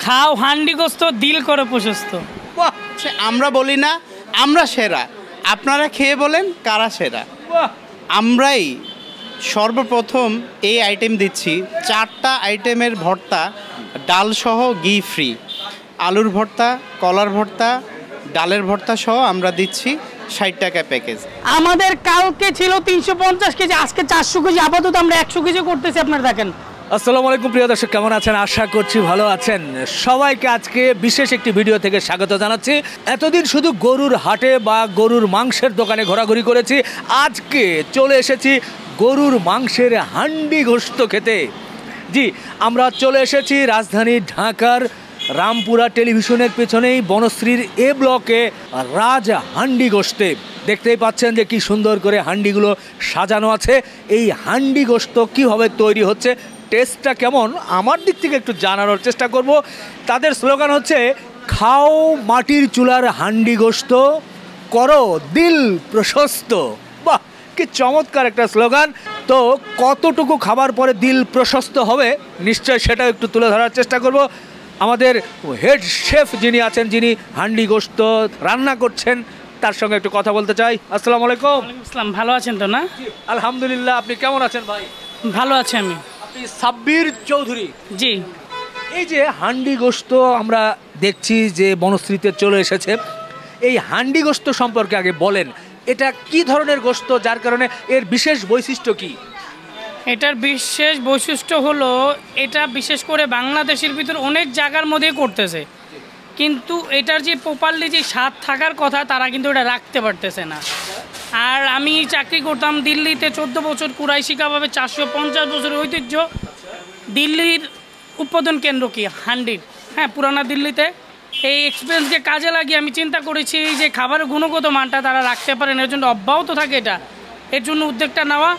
খাও হান্ডি গোস্ত, দিল করো প্রশস্ত। বাহ, আমরা বলি না আমরা সেরা, আপনারা খেয়ে বলেন কারা সেরা। আমরাই সর্বপ্রথম এই আইটেম দিচ্ছি, 4টা আইটেমের ভর্তা, ডালসহ ঘি ফ্রি, আলুর ভর্তা, কলার ভর্তা, ডালের ভর্তা সহ আমরা দিচ্ছি 60 টাকা প্যাকেজ। আমাদের কালকে ছিল 350 কেজি, আজকে 400 কেজি, আপাতত আমরা 100 কেজি করতেছি। আপনারা দেখেন। আসসালামু আলাইকুম প্রিয় দর্শক, কেমন আছেন? আশা করছি ভালো আছেন। সবাইকে আজকে বিশেষ একটি ভিডিও থেকে স্বাগত জানাচ্ছি। এতদিন শুধু গরুর হাটে বা গরুর মাংসের দোকানে ঘোরাঘুরি করেছি, আজকে চলে এসেছি গরুর মাংসের হান্ডি গোশত খেতে। জি, আমরা চলে এসেছি রাজধানী ঢাকার রামপুরা টেলিভিশনের পেছনেই বনশ্রীর এ ব্লকে রাজ হান্ডি গোশতে। দেখতেই পাচ্ছেন যে কি সুন্দর করে হান্ডিগুলো সাজানো আছে। এই হান্ডি গোশত কীভাবে তৈরি হচ্ছে, টেস্টটা কেমন, আমার দিক থেকে একটু জানানোর চেষ্টা করব। তাদের স্লোগান হচ্ছে খাও মাটির চুলার হান্ডি গোশত, করো দিল প্রশস্ত। বাহ, কি চমৎকার একটা স্লোগান। তো কতটুকু খাবার পরে দিল প্রশস্ত হবে নিশ্চয় সেটা একটু তুলে ধরার চেষ্টা করব। আমাদের হেড শেফ যিনি আছেন, যিনি হান্ডি গোশত রান্না করছেন, তার সঙ্গে একটু কথা বলতে চাই। আসসালামু আলাইকুম। আসসালাম, ভালো আছেন তো? না, আলহামদুলিল্লাহ। আপনি কেমন আছেন ভাই? ভালো আছি আমি। আপনি সাব্বির চৌধুরী? জি। এই যে হান্ডি গোশত আমরা দেখছি যে বনশ্রীতে চলে এসেছে, এই হান্ডি গোশত সম্পর্কে আগে বলেন, এটা কি ধরনের গোশত, যার কারণে এর বিশেষ বৈশিষ্ট্য কি? এটার বিশেষ বৈশিষ্ট্য হলো এটা বিশেষ করে বাংলাদেশের ভিতর অনেক জায়গার মধ্যে করতেছে, কিন্তু এটার যে প্রপারলি যে স্বাদ থাকার কথা তারা কিন্তু এটা রাখতে পারতেছে না। আর আমি চাকরি করতাম দিল্লিতে 14 বছর, কুরাইশি কাবাবে 450 বছরের ঐতিহ্য। দিল্লির উৎপাদন কেন্দ্র কি হান্ডির, হ্যাঁ, পুরানা দিল্লিতে। এই এক্সপিরিয়েন্সকে কাজে লাগিয়ে আমি চিন্তা করেছি যে খাবারের গুণগত মানটা তারা রাখতে পারেন, এর জন্য অব্যাহত থাকে এটা, এর জন্য উদ্যোগটা নেওয়া।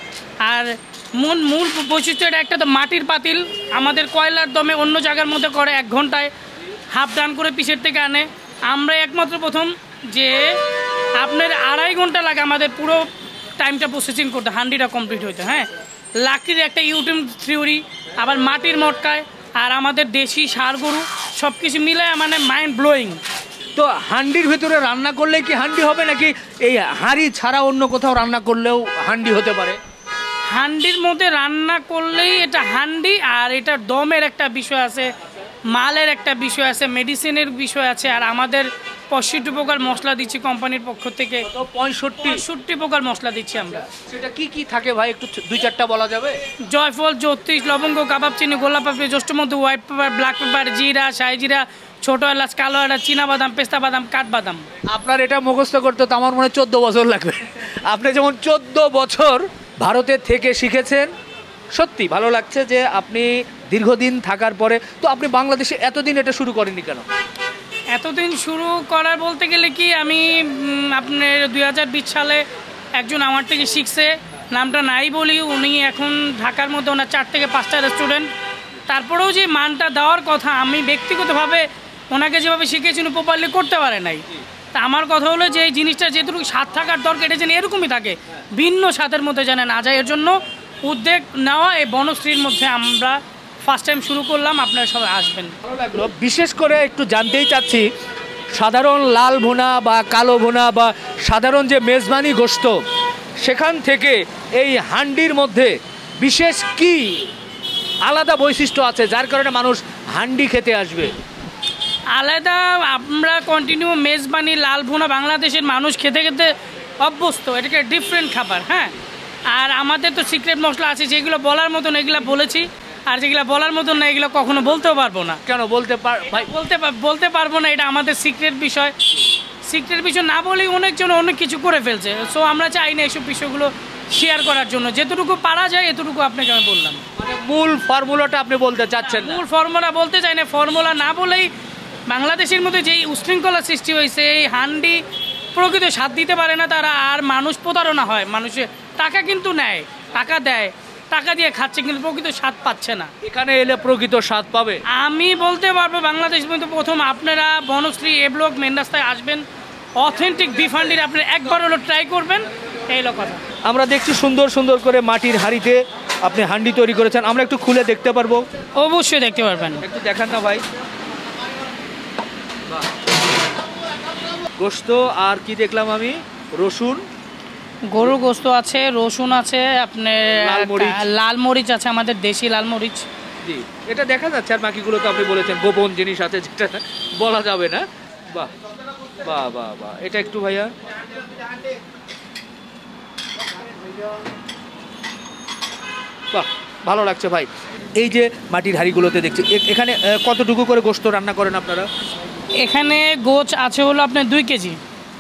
আর মূল বৈশিষ্ট্য এটা একটা, তো মাটির পাতিল, আমাদের কয়লার দমে অন্য জায়গার মধ্যে করে 1 ঘন্টায় হাফ ডান করে পিসের থেকে আনে। আমরা একমাত্র প্রথম যে আপনার 2.5 ঘন্টা লাগে আমাদের পুরো টাইমটা প্রসেসিং করতে, হান্ডিটা কমপ্লিট হইতে। হ্যাঁ, লাকির একটা ইউটিউব থিওরি, আবার মাটির মটকায়, আর আমাদের দেশি ষাঁড় গরু, সব কিছু মিলে মানে মাইন্ড ব্লোয়িং। তো হান্ডির ভিতরে রান্না করলে কি হান্ডি হবে, নাকি এই হাঁড়ি ছাড়া অন্য কোথাও রান্না করলেও হান্ডি হতে পারে? হান্ডির মধ্যে রান্না করলেই এটা হান্ডি। আর এটা দমের একটা বিষয় আছে, মালের একটা বিষয় আছে, মেডিসিনের বিষয় আছে। আর আমাদের 65 প্রকার মশলা দিচ্ছি কোম্পানির পক্ষ থেকে। 65 প্রকার মশলা দিচ্ছি আমরা। সেটা কি কি থাকে ভাই, একটু 2-4টা বলা যাবে? জয়ফল, 34, লবঙ্গ, কাবাব চিনি, গোলাপ পাপড়ি, জ্যৈষ্ঠ মধ্যে, হোয়াইট পেপার, ব্ল্যাক পেপার, জিরা, শাহি জিরা, ছোটো এলাচ, কালো এলাচ, চীনা বাদাম, পেস্তা বাদাম, কাঠবাদাম। আপনার এটা মুখস্থ করতে তো আমার মনে হয় 14 বছর লাগবে। আপনি যেমন 14 বছর ভারতে থেকে শিখেছেন, সত্যি ভালো লাগছে যে আপনি দীর্ঘদিন থাকার পরে, তো আপনি বাংলাদেশে এতদিন এটা শুরু করেননি কেন? এতদিন শুরু করার বলতে গেলে কি, আমি আপনার 2020 সালে একজন আমার থেকে শিখছে, নামটা নাই বলি, উনি এখন ঢাকার মধ্যে ওনার 4 থেকে 5টা রেস্টুরেন্ট। তারপরেও যে মানটা দেওয়ার কথা, আমি ব্যক্তিগতভাবে ওনাকে যেভাবে শিখেছি উনি প্রপারলি করতে পারে নাই। তা আমার কথা হলো যে এই জিনিসটা যেটুকু স্বাদ থাকার দরকার, এটা যেন এরকমই থাকে, ভিন্ন স্বাদের মধ্যে যেন না যায়, এর জন্য উদ্যোগ নেওয়া। এই বনশ্রীর মধ্যে আমরা ফার্স্ট টাইম শুরু করলাম, আপনারা সবাই আসবেন। ভালো লাগলো। বিশেষ করে একটু জানতেই চাচ্ছি, সাধারণ লাল ভুনা বা কালো ভুনা বা সাধারণ যে মেজবানি গোশত, সেখান থেকে এই হান্ডির মধ্যে বিশেষ কি আলাদা বৈশিষ্ট্য আছে যার কারণে মানুষ হান্ডি খেতে আসবে? আলাদা, আমরা কন্টিনিউ মেজবানি, লাল ভুনা বাংলাদেশের মানুষ খেতে খেতে অভ্যস্ত, এটাকে ডিফারেন্ট খাবার। হ্যাঁ, আর আমাদের তো সিক্রেট মশলা আছে যেগুলো বলার মতন, এগুলো বলেছি। আর যেগুলো বলার মতন না এগুলো কখনো বলতেও পারবো না। কেন বলতে পারবো না, এটা আমাদের সিক্রেট বিষয়। সিক্রেট বিষয় না বলেই অনেকজন অনেক কিছু করে ফেলছে। সো আমরা চাই না এইসব বিষয়গুলো শেয়ার করার জন্য, যেটুকু পারা যায় এতটুকু আপনাকে আমি বললাম। মানে মূল ফর্মুলাটা আপনি বলতে চাচ্ছেন? মূল ফর্মুলা বলতে চাই না, ফর্মুলা না বলেই বাংলাদেশের মধ্যে যেই উশৃঙ্খলা সৃষ্টি হয়েছে, এই হান্ডি প্রকৃত স্বাদ দিতে পারে না তারা, আর মানুষ প্রতারণা হয়, মানুষের টাকা কিন্তু নেয়, টাকা দেয়, টাকা দিয়ে খাচ্ছে, কিন্তু প্রকৃত স্বাদ পাচ্ছে না। এখানে এলে প্রকৃত স্বাদ পাবে। আমি বলতে পারবো বাংলাদেশ মধ্যে প্রথম আপনারা বনশ্রী এ ব্লক মেন রাস্তায় আসবেন, অথেন্টিক বিফ হান্ডির আপনি একবার হলো ট্রাই করবেন, এই হলো কথা। আমরা দেখছি সুন্দর সুন্দর করে মাটির হাঁড়িতে আপনি হান্ডি তৈরি করেছেন, আমরা একটু খুলে দেখতে পারবো? অবশ্যই দেখতে পারবেন। একটু দেখান না ভাই। গোস্ত আর কি দেখলাম আমি, রসুন, গরুর গোস্ত আছে, রসুন আছে, আপনার লাল মরিচ। লাল মরিচ আছে, আমাদের দেশি লাল মরিচ। জি এটা দেখা যাচ্ছে, আর বাকিগুলো তো আপনি বলেছেন গোপন জিনিস আছে যেটা বলা যাবে না। বাহ বাহ বাহ বাহ, এটা একটু ভাইয়া। বাহ ভালো লাগছে ভাই। এই যে মাটির হাঁড়িগুলোতে দেখছি এখানে কতটুকু করে গোস্ত রান্না করেন আপনারা? এখানে গোছ আছে হলো আপনার 2 কেজি।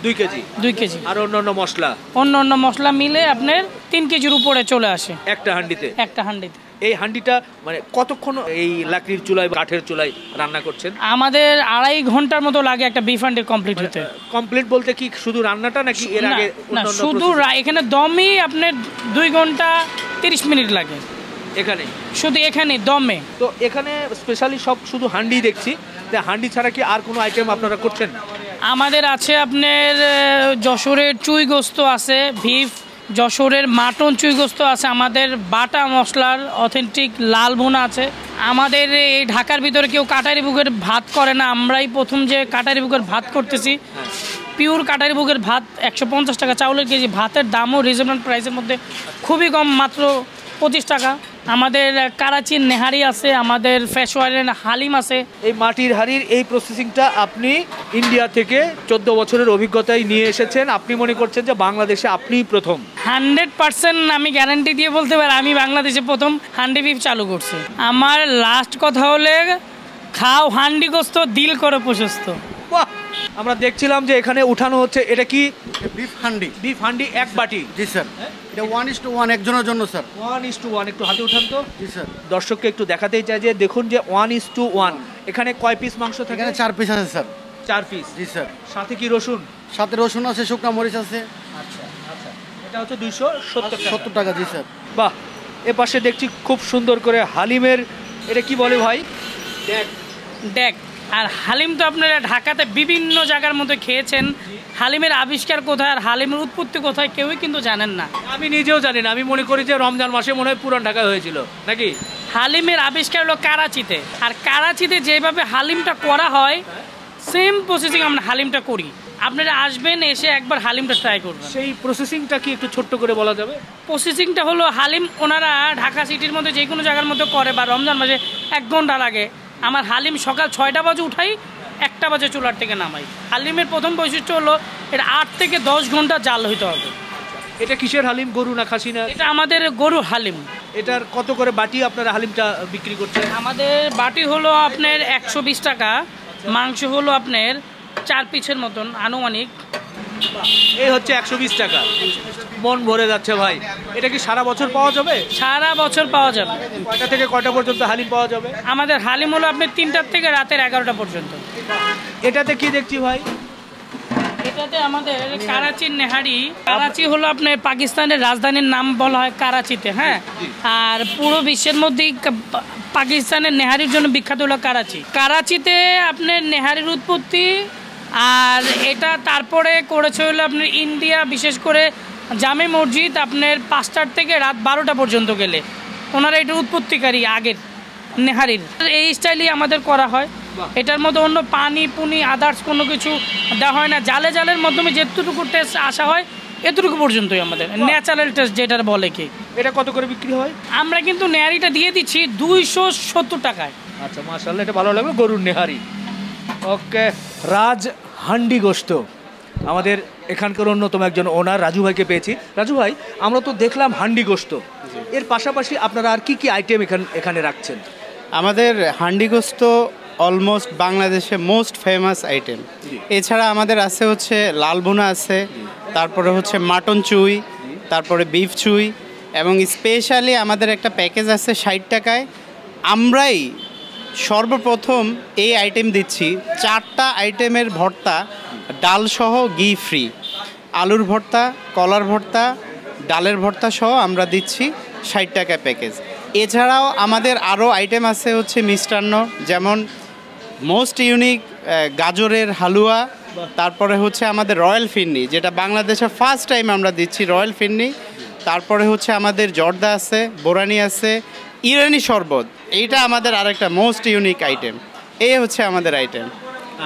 2 কেজি? 2 কেজি। আর অন্যান্য মশলা? অন্য মশলা মিলে আপনার 3 কেজির উপরে চলে আসে একটা হাঁড়িতে? একটা হাঁড়িতে। এই হাঁড়িটা মানে কতক্ষণ এই লাকড়ির চুলায় বা কাঠের চুলায় রান্না করছেন? আমাদের 2.5 ঘন্টার মতো লাগে একটা বিফ হান্ডি কমপ্লিট হতে। কমপ্লিট বলতে কি শুধু রান্নাটা নাকি এর আগে না, অন্যান্য শুধু এখানে দমই আপনার 2 ঘন্টা 30 মিনিট লাগে এখানে, শুধু এখানে দমে। তো এখানে স্পেশালি সব শুধু হান্ডি দেখছি, হান্ডি ছাড়া কি আর কোনো আইটেম আপনারা করছেন? আমাদের আছে আপনার যশোরের চুই গোস্ত আছে, বিফ, যশোরের মাটন চুই গোস্ত আছে, আমাদের বাটা মশলার অথেন্টিক লাল ভুনা আছে। আমাদের এই ঢাকার ভিতরে কেউ কাটারি বুকের ভাত করে না, আমরাই প্রথম যে কাটারি বুকের ভাত করতেছি। পিওর কাটারি বুকের ভাত 150 টাকা চাউলের কেজি। ভাতের দামও রিজনেবল প্রাইসের মধ্যে, খুবই কম, মাত্র 25 টাকা। আমাদের কারাচির নেহারি আছে, আমাদের ফেশওয়ারের হালিম আছে। এই মাটির হাঁড়ির এই প্রসেসিংটা আপনি ইন্ডিয়া থেকে 14 বছরের অভিজ্ঞতায় নিয়ে এসেছেন, আপনি মনে করছেন যে বাংলাদেশে আপনিই প্রথম? 100% আমি গ্যারান্টি দিয়ে বলতে পারি আমি বাংলাদেশে প্রথম হান্ডি বিফ চালু করছি। আমার লাস্ট কথা হলে খাও হান্ডি গোস্ত, দিল করে প্রশস্ত। বাহ, আমরা দেখছিলাম যে এখানে উঠানো হচ্ছে, এটা কি? বিফ হান্ডি। বিফ হান্ডি এক বাটি? জি স্যার, এটা 1:1 একজনের জন্য স্যার। 1:1 একটু হাতে উঠান তো। জি স্যার। দর্শককে একটু দেখাতেই চাই যে দেখুন যে 1:1। এখানে কয় পিস মাংস থাকে? এখানে 4 পিস আছে স্যার। 4 পিস? জি স্যার। সাথে কি রসুন? সাথে রসুন আছে, শুকনা মরিচ আছে। আচ্ছা আচ্ছা, এটা হচ্ছে 270 টাকা। জি স্যার। বাহ, এ পাশে দেখছি খুব সুন্দর করে হালিমের, এটা কি বলে ভাই? দেখ, আর হালিম তো আপনারা ঢাকাতে বিভিন্ন জায়গার মধ্যে খেয়েছেন। হালিমের আবিষ্কার কোথায় আর হালিমের উৎপত্তি কোথায় কেউই কিন্তু জানেন না। আমি নিজেও জানি না, আমি মনে করি যে রমজান মাসে মনে হয় পুরান ঢাকা হয়েছিল নাকি। হালিমের আবিষ্কার হলো কারাচিতে, আর কারাচিতে যেভাবে হালিমটা করা হয় সেম প্রসেসিং আমরা হালিমটা করি। আপনারা আসবেন, এসে একবার হালিমটা ট্রাই করবেন। সেই প্রসেসিংটা কি একটু ছোট্ট করে বলা যাবে? প্রসেসিংটা হলো হালিম ওনারা ঢাকা সিটির মধ্যে যে কোনো জায়গার মধ্যে করে, বা রমজান মাসে 1 ঘন্টা লাগে। আমার হালিম সকাল 6টা বাজে উঠাই, 1টা বাজে চুলার থেকে নামাই। হালিমের প্রথম বৈশিষ্ট্য হলো এটা 8 থেকে 10 ঘন্টা জাল হইতে হবে। এটা কিসের হালিম, গরু না খাসি না? এটা আমাদের গরু হালিম। এটার কত করে বাটি আপনারা হালিমটা বিক্রি করছেন? আমাদের বাটি হলো আপনার 120 টাকা, মাংস হলো আপনার 4 পিসের মতন আনুমানিক। এই হচ্ছে 120 টাকা। মন ভরে যাচ্ছে ভাই। এটা কি সারা বছর পাওয়া যাবে? সারা বছর পাওয়া যাবে। কয়টা থেকে কয়টা পর্যন্ত হালিম পাওয়া যাবে? আমাদের হালিম হলো আপনার 3টা থেকে রাতের 11টা পর্যন্ত। এটাতে কি দেখছি ভাই? এটাতে আমাদের কারাচির নেহারি। কারাচি হলো আপনার পাকিস্তানের রাজধানীর নাম বলা হয় কারাচিতে, হ্যাঁ। আর পুরো বিশ্বের মধ্যেই পাকিস্তানের নেহারির জন্য বিখ্যাত হলো কারাচি। কারাচিতে আপনার নেহারির উৎপত্তি, আর এটা তারপরে করেছে হলো আপনার ইন্ডিয়া, বিশেষ করে জামে মসজিদ আপনার 5টার থেকে রাত 12টা পর্যন্ত গেলে ওনারা এটার উৎপত্তিকারী আগের নেহারির। এই স্টাইলই আমাদের করা হয়। এটার মধ্যে অন্য পানি পুনি আদার্স কোনো কিছু দেওয়া হয় না। জালের মাধ্যমে যেটুকু টেস্ট আসা হয় এতটুকু পর্যন্তই আমাদের ন্যাচারাল টেস্ট যেটার বলে কি। এটা কত করে বিক্রি হয়? আমরা কিন্তু নেহারিটা দিয়ে দিচ্ছি 270 টাকায়। আচ্ছা, মাশাআল্লাহ, এটা ভালো লাগলো, গরুর নেহারি। ওকে, রাজ হান্ডি গোস্ত, আমাদের এখানকার অন্যতম একজন ওনার রাজু ভাইকে পেয়েছি। রাজু ভাই, আমরা তো দেখলাম হান্ডি গোস্ত, এর পাশাপাশি আপনারা আর কি কি আইটেম এখানে রাখছেন? আমাদের হান্ডি গোস্ত অলমোস্ট বাংলাদেশে মোস্ট ফেমাস আইটেম। এছাড়া আমাদের আছে হচ্ছে লাল ভুনা আছে, তারপরে হচ্ছে মাটন চুই, তারপরে বিফ চুই, এবং স্পেশালি আমাদের একটা প্যাকেজ আছে 60 টাকায়। আমরাই সর্বপ্রথম এই আইটেম দিচ্ছি, 4টা আইটেমের ভর্তা, ডালসহ ঘি ফ্রি, আলুর ভর্তা, কলার ভর্তা, ডালের ভর্তা সহ আমরা দিচ্ছি 60 টাকায় প্যাকেজ। এছাড়াও আমাদের আরও আইটেম আছে হচ্ছে মিষ্টান্ন, যেমন মোস্ট ইউনিক গাজরের হালুয়া, তারপরে হচ্ছে আমাদের রয়্যাল ফিরনি, যেটা বাংলাদেশে ফার্স্ট টাইম আমরা দিচ্ছি রয়্যাল ফিরনি। তারপরে হচ্ছে আমাদের জর্দা আছে, বোরানি আছে, ইরানি শরবত, এইটা আমাদের আরেকটা মোস্ট ইউনিক আইটেম। এই হচ্ছে আমাদের আইটেম।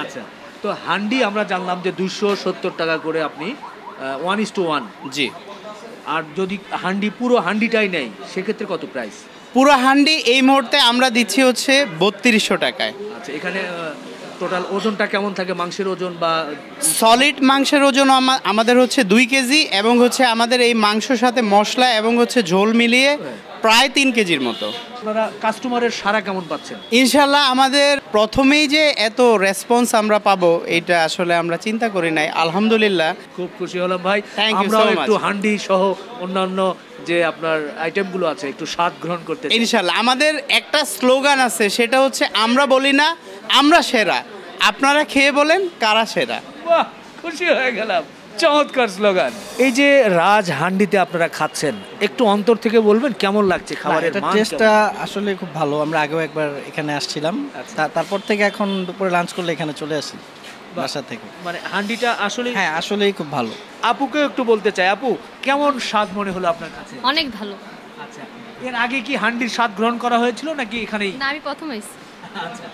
আচ্ছা, তো হান্ডি আমরা জানলাম যে 270 টাকা করে আপনি 1:1। জি, আর যদি হান্ডি পুরো হান্ডিটাই নেই সেক্ষেত্রে কত প্রাইস? পুরো হান্ডি এই মুহূর্তে আমরা দিচ্ছি হচ্ছে 3200 টাকায়। আচ্ছা, এখানে টোটাল ওজনটা কেমন থাকে, মাংসের ওজন বা? সলিড মাংসের ওজন আমাদের হচ্ছে 2 কেজি, এবং হচ্ছে আমাদের এই মাংসর সাথে মশলা এবং হচ্ছে ঝোল মিলিয়ে প্রায় 3 কেজির মতো। আপনারা কাস্টমারের সাড়া কেমন পাচ্ছেন? ইনশাল্লাহ আমাদের প্রথমেই যে এত রেসপন্স আমরা পাবো এটা আসলে আমরা চিন্তা করি নাই, আলহামদুলিল্লাহ। খুব খুশি হলাম ভাই। Thank you so আমরাও much. একটু হান্ডি সহ অন্যান্য যে আপনার আইটেমগুলো আছে একটু স্বাদ গ্রহণ করতে চাই। ইনশাল্লাহ আমাদের একটা স্লোগান আছে, সেটা হচ্ছে আমরা বলি না, আমরা সেরা, আপনারা খেয়ে বলেন কারা সেরা। বাহ, খুশি হয়ে গেলাম, চমৎকার স্লোগান। এই যে রাজ হান্ডিতে আপনারা খাচ্ছেন, একটু অন্তর থেকে বলবেন কেমন লাগছে খাবারের এটা মান? টেস্টটা আসলে খুব ভালো। আমরা আগেও একবার এখানে আসছিলাম, তারপর থেকে এখন দুপুরে লাঞ্চ করলে এখানে চলে আসি বাসা থেকে। মানে হান্ডিটা আসলে, হ্যাঁ আসলেই খুব ভালো। আপুকে একটু বলতে চাই, আপু কেমন স্বাদ মনে হলো আপনার কাছে? অনেক ভালো। আচ্ছা, এর আগে কি হান্ডির স্বাদ গ্রহণ করা হয়েছিল নাকি এখানেই? না, আমি প্রথম আইছি। আচ্ছা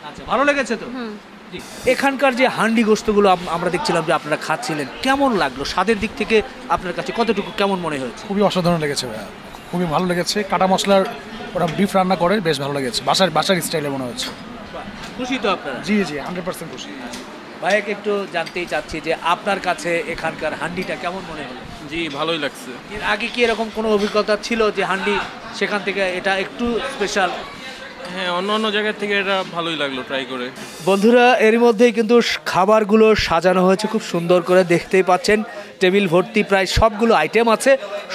আচ্ছা, ভালো লেগেছে তো? হুম। জি। এখানকার যে হান্ডি গোস্তগুলো আমরা দেখছিলাম যে আপনারা খাচ্ছিলেন, কেমন লাগলো? স্বাদের দিক থেকে আপনার কাছে কতটুকু কেমন মনে হয়েছে? খুবই অসাধারণ লেগেছে ভাইয়া, খুবই ভালো লেগেছে। কাটা মশলার ওরা বিফ রান্না করে, বেশ ভালো লেগেছে, বাসার স্টাইলে মনে হচ্ছে। খুশি তো আপনারা? জি জি, 100% খুশি। ভাইয়াকে একটু জানতেই চাচ্ছি যে আপনার কাছে এখানকার হান্ডিটা কেমন মনে হলো? জি, ভালোই লাগছে। এর আগে কি এরকম কোনো অভিজ্ঞতা ছিল যে হান্ডি সেখান থেকে এটা একটু স্পেশাল? হ্যাঁ, অন্য অন্য জায়গার থেকে এটা ভালোই লাগলো ট্রাই করে। বন্ধুরা, এর মধ্যেই কিন্তু খাবারগুলো সাজানো হয়েছে খুব সুন্দর করে, দেখতেই পাচ্ছেন টেবিল ভর্তি প্রায় সবগুলো আইটেম আছে।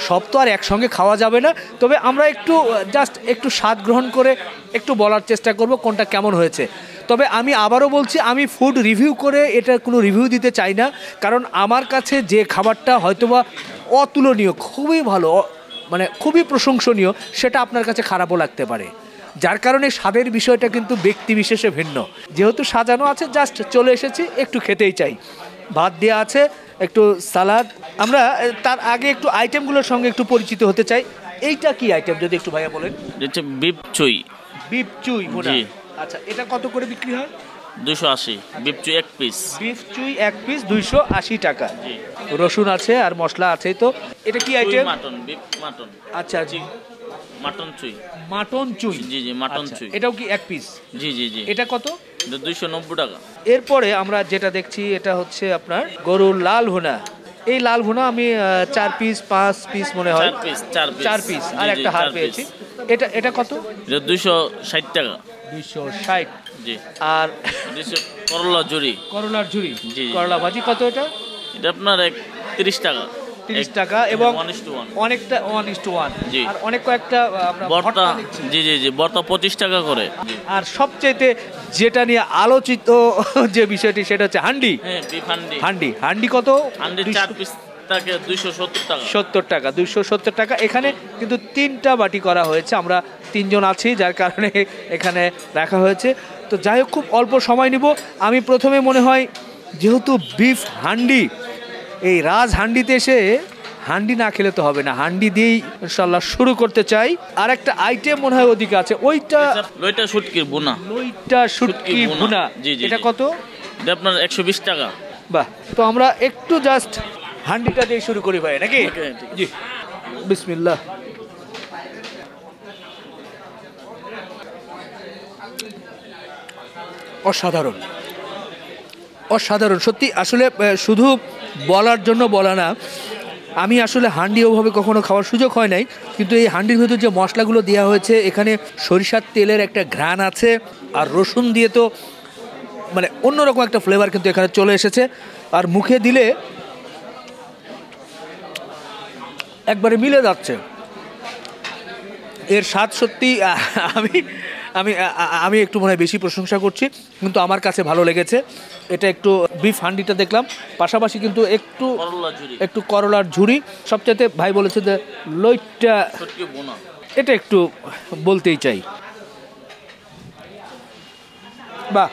সব তো আর একসঙ্গে খাওয়া যাবে না, তবে আমরা একটু জাস্ট একটু স্বাদ গ্রহণ করে একটু বলার চেষ্টা করব কোনটা কেমন হয়েছে। তবে আমি আবারও বলছি, আমি ফুড রিভিউ করে এটা কোনো রিভিউ দিতে চাই না, কারণ আমার কাছে যে খাবারটা হয়তোবা অতুলনীয়, খুবই ভালো, মানে খুবই প্রশংসনীয়, সেটা আপনার কাছে খারাপও লাগতে পারে। যার কারণে স্বাদের বিষয়টা কিন্তু ব্যক্তি বিশেষে ভিন্ন। যেহেতু সাজানো আছে, জাস্ট চলে এসেছি, একটু খেতেই চাই। ভাত দেওয়া আছে, একটু সালাদ। আমরা তার আগে একটু আইটেমগুলোর সঙ্গে একটু পরিচিত হতে চাই। এইটা কি আইটেম যদি একটু ভাইয়া বলেন? হচ্ছে বিপ চুই। বিফ চুই ভুনা। জি। আচ্ছা, এটা কত করে বিক্রি হয়? 280। বিপ চুই 1 পিস। বিফ চুই 1 পিস 280 টাকা। জি। রসুন আছে আর মশলা আছে। তো এটা কি আইটেম? Mutton, beep mutton. আচ্ছা, জি, মাটন চুই। মাটন চুই। জি জি, মাটন আচ্ছা, চুই। এটাও কি 1 পিস? জি জি জি। এটা কত? এটা 290 টাকা। এরপরে আমরা যেটা দেখছি এটা হচ্ছে আপনার গরুর লাল ভুনা। এই লাল ভুনা আমি 4 পিস 5 পিস মনে হয়, 4 পিস আর জি, একটা জি, হাড় 4 পেয়েছি। পিস। এটা কত? এটা 260 টাকা। 260। জি। আর 200 করলা জুড়ি। করলার ঝুরি, জি। করলা ভাজি কত এটা? এটা আপনার 30 টাকা। 30 টাকা এবং 1:1। অনেকটা 1:1। জি। আর অনেক কয়েকটা আমরা ভর্তা। ভর্তা দেখছি। জি জি জি, ভর্তা 25 টাকা করে। জি। আর সবচেয়ে যেটা নিয়ে আলোচিত যে বিষয়টি সেটা হচ্ছে হান্ডি। হ্যাঁ, বিফ হান্ডি। হান্ডি কত? 4 পিস টাকা 270 টাকা। 70 টাকা, 270 টাকা। এখানে কিন্তু 3টা বাটি করা হয়েছে, আমরা 3 জন আছি যার কারণে এখানে রাখা হয়েছে। তো যাই হোক, খুব অল্প সময় নিব। আমি প্রথমে মনে হয় যেহেতু বিফ হান্ডি, এই রাজ হান্ডিতে এসে হান্ডি না খেলে তো হবে না, হান্ডি দিয়েই ইনশাল্লাহ শুরু করতে চাই। আর একটা আইটেম মনে হয় ওদিকে আছে, ওইটা লইটা শুটকির বোনা। লইটা শুটকি ভুনা। জি জি। এটা কত? এটা আপনার 120 টাকা। বাহ, তো আমরা একটু জাস্ট হান্ডিটা দিয়ে শুরু করি ভাই, নাকি? জি, বিসমিল্লাহ। অসাধারণ, অসাধারণ সত্যি। আসলে শুধু বলার জন্য বলা না, আমি আসলে হান্ডি ওভাবে কখনো খাওয়ার সুযোগ হয় নাই, কিন্তু এই হান্ডির ভিতর যে মশলাগুলো দেওয়া হয়েছে, এখানে সরিষার তেলের একটা ঘ্রাণ আছে, আর রসুন দিয়ে তো মানে অন্যরকম একটা ফ্লেভার কিন্তু এখানে চলে এসেছে। আর মুখে দিলে একবারে মিলে যাচ্ছে। এর স্বাদ সত্যি আমি আমি আমি একটু মনে হয় বেশি প্রশংসা করছি, কিন্তু আমার কাছে ভালো লেগেছে। এটা একটু বিফ হান্ডিটা দেখলাম, পাশাপাশি কিন্তু একটু করলার ঝুরি। সবচেয়ে ভাই বলেছে যে লইটা শুটকি বোনা, এটা একটু বলতেই চাই। বাহ,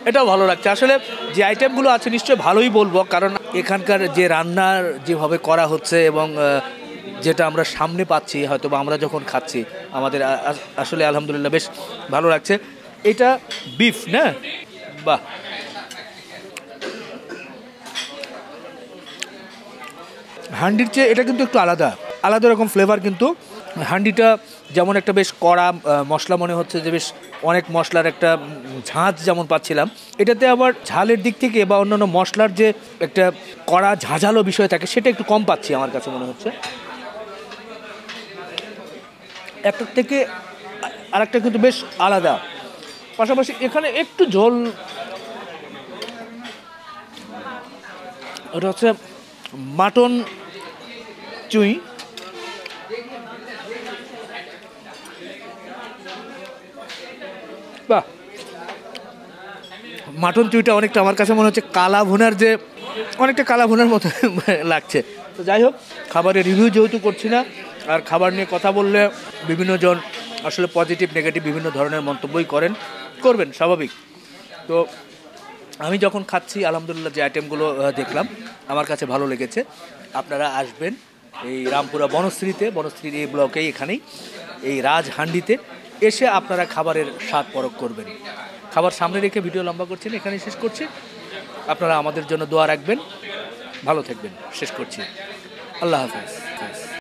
এটাও ভালো লাগছে। আসলে যে আইটেমগুলো আছে নিশ্চয়ই ভালোই বলবো, কারণ এখানকার যে রান্নার যেভাবে করা হচ্ছে এবং যেটা আমরা সামনে পাচ্ছি, হয়তো বা আমরা যখন খাচ্ছি আমাদের আসলে আলহামদুলিল্লাহ বেশ ভালো লাগছে। এটা বিফ না? বাহ, হান্ডির চেয়ে এটা কিন্তু একটু আলাদা আলাদা রকম ফ্লেভার। কিন্তু হান্ডিটা যেমন একটা বেশ কড়া মশলা মনে হচ্ছে, যে বেশ অনেক মশলার একটা ঝাঁঝ যেমন পাচ্ছিলাম, এটাতে আবার ঝালের দিক থেকে বা অন্যান্য মশলার যে একটা কড়া ঝাঁঝালো বিষয় থাকে সেটা একটু কম পাচ্ছি আমার কাছে মনে হচ্ছে। একটা থেকে আরেকটা কিন্তু বেশ আলাদা। পাশাপাশি এখানে একটু ঝোল, ওটা হচ্ছে মাটন চুই। বাহ, মাটন চুইটা অনেকটা আমার কাছে মনে হচ্ছে কালা ভুনার, যে অনেকটা কালা ভুনার মতো লাগছে। তো যাই হোক, খাবারের রিভিউ যেহেতু করছি না, আর খাবার নিয়ে কথা বললে বিভিন্ন জন আসলে পজিটিভ নেগেটিভ বিভিন্ন ধরনের মন্তব্যই করবেন, স্বাভাবিক। তো আমি যখন খাচ্ছি আলহামদুলিল্লাহ যে আইটেমগুলো দেখলাম আমার কাছে ভালো লেগেছে। আপনারা আসবেন এই রামপুরা বনশ্রীর এই ব্লকেই, এখানেই এই রাজ হান্ডিতে এসে আপনারা খাবারের স্বাদ পরখ করবেন। খাবার সামনে রেখে ভিডিও লম্বা করছেন, এখানেই শেষ করছি। আপনারা আমাদের জন্য দোয়া রাখবেন, ভালো থাকবেন। শেষ করছি, আল্লাহ হাফেজ।